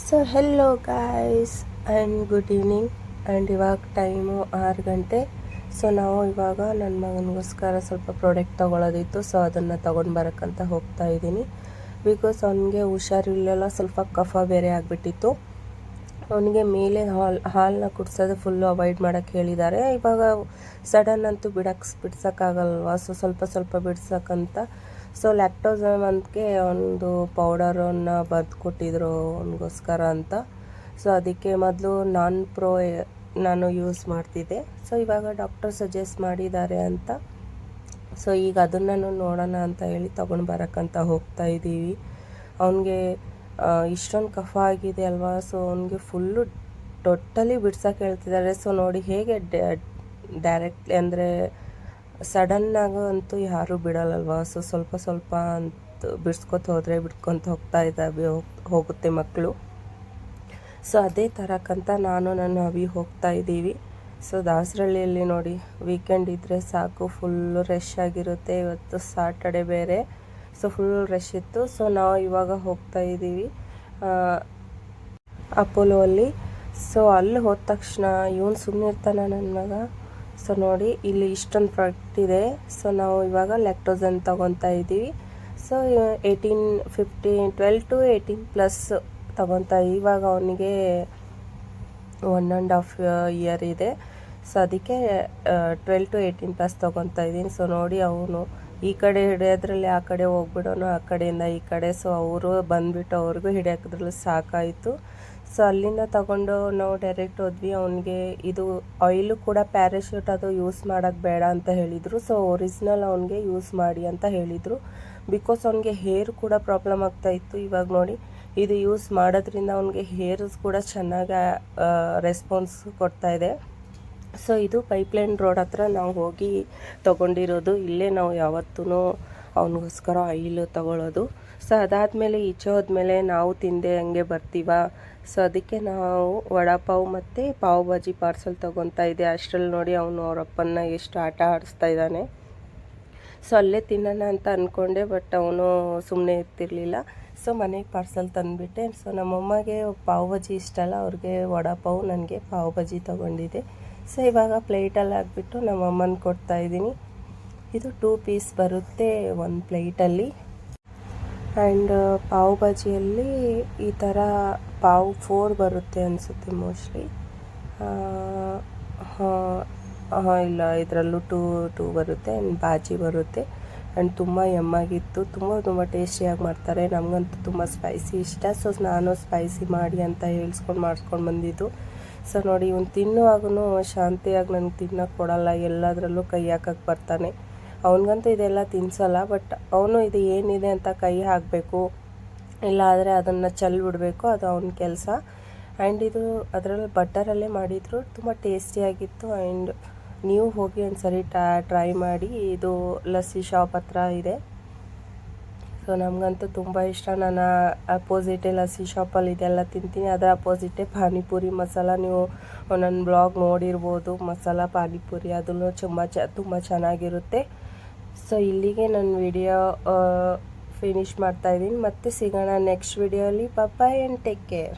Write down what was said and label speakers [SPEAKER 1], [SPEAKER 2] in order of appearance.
[SPEAKER 1] So hello guys and good evening. And ಇವಾಗ time 6 ಗಂಟೆ. So ನಾವು ಇವಾಗ ನನ್ನ ಮಗನಿಗೋಸ್ಕರ ಸ್ವಲ್ಪ ಪ್ರಾಡಕ್ಟ್ ತೊಗೊಳೋದಿತ್ತು. ಸೊ ಅದನ್ನು ತೊಗೊಂಡು ಬರೋಕ್ಕಂತ ಹೋಗ್ತಾ ಇದ್ದೀನಿ. ಬಿಕಾಸ್ ಅವನಿಗೆ ಹುಷಾರಿರಲಿಲ್ಲ, ಸ್ವಲ್ಪ ಕಫ ಬೇರೆ ಆಗಿಬಿಟ್ಟಿತ್ತು. ಅವನಿಗೆ ಮೇಲೆ ಹಾಲನ್ನ ಕುಡಿಸೋದು ಫುಲ್ಲು ಅವಾಯ್ಡ್ ಮಾಡೋಕ್ಕೆ ಹೇಳಿದ್ದಾರೆ. ಇವಾಗ ಸಡನ್ ಅಂತೂ ಬಿಡ್ಸೋಕ್ಕಾಗಲ್ವ, ಸೊ ಸ್ವಲ್ಪ ಬಿಡ್ಸೋಕ್ಕಂತ. ಸೊ ಲ್ಯಾಕ್ಟೋಸಮ್ ಅಂತಕ್ಕೆ ಒಂದು ಪೌಡರನ್ನು ಬರೆದು ಕೊಟ್ಟಿದ್ರು ಅವನಿಗೋಸ್ಕರ ಅಂತ. ಸೊ ಅದಕ್ಕೆ ಮೊದಲು ನಾನು ಯೂಸ್ ಮಾಡ್ತಿದ್ದೆ. ಸೊ ಇವಾಗ ಡಾಕ್ಟರ್ ಸಜೆಸ್ಟ್ ಮಾಡಿದ್ದಾರೆ ಅಂತ. ಸೊ ಈಗ ಅದನ್ನು ನೋಡೋಣ ಅಂತ ಹೇಳಿ ತೊಗೊಂಡು ಬರೋಕ್ಕಂತ ಹೋಗ್ತಾ ಇದ್ದೀವಿ. ಅವನಿಗೆ ಇಷ್ಟೊಂದು ಕಫ ಆಗಿದೆ ಅಲ್ವಾ, ಸೊ ಅವನಿಗೆ ಫುಲ್ಲು ಟೋಟಲಿ ಬಿಡ್ಸೋಕೆ ಹೇಳ್ತಿದ್ದಾರೆ. ಸೊ ನೋಡಿ ಹೇಗೆ ಡೈರೆಕ್ಟ್ಲಿ ಅಂದರೆ ಸಡನ್ನಾಗೂ ಅಂತೂ ಯಾರೂ ಬಿಡೋಲ್ಲಲ್ವ. ಸೊ ಸ್ವಲ್ಪ ಅಂತ ಬಿಡ್ಕೊತ ಹೋಗುತ್ತೆ ಮಕ್ಕಳು. ಸೊ ಅದೇ ಥರಕ್ಕಂತ ನಾನು ನನ್ನ ಅವಿ ಹೋಗ್ತಾ ಇದ್ದೀವಿ. ಸೊ ದಾಸರಳ್ಳಿಯಲ್ಲಿ ನೋಡಿ ವೀಕೆಂಡ್ ಇದ್ದರೆ ಸಾಕು, ಫುಲ್ಲು ರಶ್ ಆಗಿರುತ್ತೆ. ಇವತ್ತು ಸಾಟರ್ಡೆ ಬೇರೆ, ಸೊ ಫುಲ್ ರಶ್ ಇತ್ತು. ಸೊ ನಾವು ಇವಾಗ ಹೋಗ್ತಾ ಇದ್ದೀವಿ ಅಪೋಲೋ ಅಲ್ಲಿ. ಸೊ ಅಲ್ಲಿ ಹೋದ ತಕ್ಷಣ ಇವನು ಸುಮ್ಮನೆ ಇರ್ತಾನೆ ನನ್ನ ಮಗ. ಸೊ ನೋಡಿ ಇಲ್ಲಿ ಇಷ್ಟೊಂದು ಪ್ರಾಡಕ್ಟ್ ಇದೆ. ಸೊ ನಾವು ಇವಾಗ ಲ್ಯಾಕ್ಟೋಸನ್ ತೊಗೊತಾ ಇದ್ದೀವಿ. So 12 to 18+ ತೊಗೊತಾ. ಇವಾಗ ಅವನಿಗೆ 1.5 ಇಯರ್ ಇದೆ. ಸೊ ಅದಕ್ಕೆ 12 to 18+ ತೊಗೊತಾ ಇದ್ದೀನಿ. ಸೊ ನೋಡಿ ಅವನು ಈ ಕಡೆ ಹಿಡಿಯೋದ್ರಲ್ಲಿ ಆ ಕಡೆ ಹೋಗ್ಬಿಡೋನು, ಆ ಕಡೆಯಿಂದ ಈ ಕಡೆ. ಸೊ ಅವರು ಬಂದುಬಿಟ್ಟು ಅವ್ರಿಗೂ ಹಿಡಿಯೋದ್ರಲ್ಲಿ ಸಾಕಾಯಿತು. ಸೊ ಅಲ್ಲಿಂದ ತಗೊಂಡು ನಾವು ಡೈರೆಕ್ಟ್ ಹೋದ್ವಿ. ಅವನಿಗೆ ಇದು ಆಯಿಲು ಕೂಡ ಪ್ಯಾರಾಶೂಟ್ ಅದು ಯೂಸ್ ಮಾಡೋಕ್ಕೆ ಬೇಡ ಅಂತ ಹೇಳಿದರು. ಸೊ ಒರಿಜಿನಲ್ ಅವನಿಗೆ ಯೂಸ್ ಮಾಡಿ ಅಂತ ಹೇಳಿದರು. ಬಿಕಾಸ್ ಅವನಿಗೆ ಹೇರ್ ಕೂಡ ಪ್ರಾಬ್ಲಮ್ ಆಗ್ತಾಯಿತ್ತು. ಇವಾಗ ನೋಡಿ ಇದು ಯೂಸ್ ಮಾಡೋದ್ರಿಂದ ಅವನಿಗೆ ಹೇರ್ಸ್ ಕೂಡ ಚೆನ್ನಾಗಿ ರೆಸ್ಪಾನ್ಸ್ ಕೊಡ್ತಾಯಿದೆ. ಸೊ ಇದು ಪೈಪ್ಲೈನ್ ರೋಡ್ ಹತ್ರ ನಾವು ಹೋಗಿ ತೊಗೊಂಡಿರೋದು. ಇಲ್ಲೇ ನಾವು ಯಾವತ್ತೂ ಅವನಿಗೋಸ್ಕರ ಆಯಿಲ್ ತೊಗೊಳ್ಳೋದು. ಸೊ ಅದಾದಮೇಲೆ ಈಚೆ ಹೋದ್ಮೇಲೆ ನಾವು ತಿಂದೆ ಹಂಗೆ ಬರ್ತೀವ. ಸೊ ಅದಕ್ಕೆ ನಾವು ವಡಾಪಾವ್ ಮತ್ತು ಪಾವ್ ಭಾಜಿ ಪಾರ್ಸಲ್ ತೊಗೊತಾ ಇದ್ದೆ. ಅಷ್ಟರಲ್ಲಿ ನೋಡಿ ಅವನು ಅವರಪ್ಪನ್ನ ಎಷ್ಟು ಆಟ ಆಡಿಸ್ತಾ ಇದ್ದಾನೆ. ಸೊ ಅಲ್ಲೇ ತಿನ್ನೋಣ ಅಂತ ಅಂದ್ಕೊಂಡೆ, ಬಟ್ ಅವನು ಸುಮ್ಮನೆ ಇರ್ತಿರ್ಲಿಲ್ಲ. ಸೊ ಮನೆಗೆ ಪಾರ್ಸಲ್ ತಂದುಬಿಟ್ಟೆ. ಸೊ ನಮ್ಮಮ್ಮಗೆ ಪಾವ್ ಭಾಜಿ ಇಷ್ಟ ಅಲ್ಲ, ಅವ್ರಿಗೆ ವಡಾಪಾವ್, ನನಗೆ ಪಾವ್ ಭಾಜಿ ತೊಗೊಂಡಿದ್ದೆ. ಸೊ ಇವಾಗ ಪ್ಲೇಟಲ್ಲಿ ಹಾಕ್ಬಿಟ್ಟು ನಮ್ಮಮ್ಮನ ಕೊಡ್ತಾಯಿದ್ದೀನಿ. ಇದು 2 ಪೀಸ್ ಬರುತ್ತೆ ಒಂದು ಪ್ಲೇಟಲ್ಲಿ. ಆ್ಯಂಡ್ ಪಾವ್ ಭಾಜಿಯಲ್ಲಿ ಈ ಥರ ಪಾವ್ 4 ಬರುತ್ತೆ ಅನಿಸುತ್ತೆ ಮೋಸ್ಟ್ಲಿ. ಇಲ್ಲ, ಇದರಲ್ಲೂ 2 ಬರುತ್ತೆ. ಆ್ಯಂಡ್ ಭಾಜಿ ಬರುತ್ತೆ. ಆ್ಯಂಡ್ ತುಂಬ ಯಮ್ಮಾಗಿತ್ತು, ತುಂಬ ಟೇಸ್ಟಿಯಾಗಿ ಮಾಡ್ತಾರೆ. ನಮಗಂತೂ ತುಂಬ ಸ್ಪೈಸಿ ಇಷ್ಟ. ಸೊ ನಾನು ಸ್ಪೈಸಿ ಮಾಡಿ ಅಂತ ಮಾಡಿಸ್ಕೊಂಡು ಬಂದಿದ್ದು. ಸೊ ನೋಡಿ ಇವನು ತಿನ್ನುವಾಗೂ ಶಾಂತಿಯಾಗಿ ನನಗೆ ತಿನ್ನೋಕ್ಕೆ ಕೊಡಲ್ಲ, ಎಲ್ಲದರಲ್ಲೂ ಕೈ ಹಾಕಕ್ಕೆ ಬರ್ತಾನೆ. ಅವನಿಗಂತೂ ಇದೆಲ್ಲ ತಿನ್ನಿಸಲ್ಲ, ಬಟ್ ಅವನು ಇದು ಏನಿದೆ ಅಂತ ಕೈ ಹಾಕಬೇಕು, ಇಲ್ಲಾದರೆ ಅದನ್ನು ಬಿಡಬೇಕು, ಅದು ಅವನ ಕೆಲಸ. ಆ್ಯಂಡ್ ಇದು ಅದರಲ್ಲಿ ಬಟರಲ್ಲೇ ಮಾಡಿದರು, ತುಂಬ ಟೇಸ್ಟಿಯಾಗಿತ್ತು. ಆ್ಯಂಡ್ ನೀವು ಹೋಗಿ ಒಂದು ಸರಿ ಟ್ರೈ ಮಾಡಿ. ಇದು ಲಸ್ಸಿ ಶಾಪ್ ಹತ್ರ ಇದೆ. ಸೊ ನಮಗಂತೂ ತುಂಬ ಇಷ್ಟ. ನಾನು ಅಪೋಸಿಟೇ ಲಸ್ಸಿ ಶಾಪಲ್ಲಿ ಇದೆಲ್ಲ ತಿಂತೀನಿ, ಅದರ ಅಪೋಸಿಟೇ ಪಾನಿಪುರಿ ಮಸಾಲ. ನೀವು ನನ್ನ ಬ್ಲಾಗ್ ನೋಡಿರ್ಬೋದು, ಮಸಾಲ ಪಾನಿಪುರಿ, ಅದನ್ನು ತುಂಬ ಚೆನ್ನಾಗಿರುತ್ತೆ. ಸೊ ಇಲ್ಲಿಗೆ ನನ್ನ ವಿಡಿಯೋ ಫಿನಿಶ್ ಮಾಡ್ತಾಯಿದ್ದೀನಿ. ಮತ್ತೆ ಸಿಗೋಣ ನೆಕ್ಸ್ಟ್ ವಿಡಿಯೋಲಿ. Bye and take care.